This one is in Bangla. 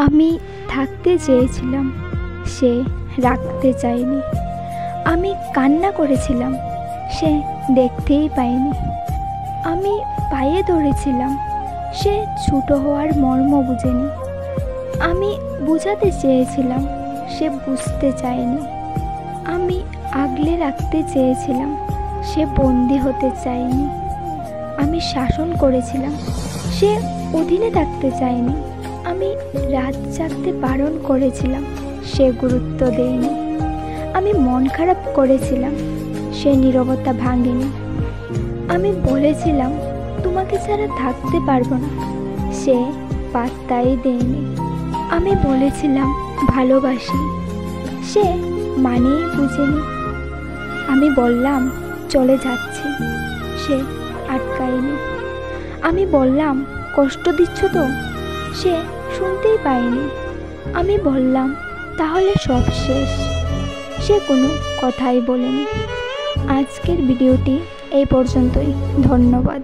আমি থাকতে চেয়েছিলাম, সে রাখতে চায়নি। আমি কান্না করেছিলাম, সে দেখতেই পায়নি। আমি পায়ে ধরেছিলাম, সে ছোট হওয়ার মর্ম বুঝেনি। আমি বোঝাতে চেয়েছিলাম, সে বুঝতে চায়নি। আমি আগলে রাখতে চেয়েছিলাম, সে বন্দি হতে চায়নি। আমি শাসন করেছিলাম, সে অধীনে থাকতে চায়নি। আমি রাত জাগতে বারণ করেছিলাম, সে গুরুত্ব দেয়নি। আমি মন খারাপ করেছিলাম, সে নীরবতা ভাঙেনি। আমি বলেছিলাম তোমাকে ছাড়া থাকতে পারবো না, সে পাত্তাই দেয়নি। আমি বলেছিলাম ভালোবাসি, সে মানেই বুঝেনি। আমি বললাম চলে যাচ্ছি, সে আটকায়নি। আমি বললাম কষ্ট দিচ্ছ তো, সে শুনতেই পায়নি। আমি বললাম তাহলে সব শেষ, সে কোনো কথাই বলেনি। আজকের ভিডিওটি এই পর্যন্তই। ধন্যবাদ।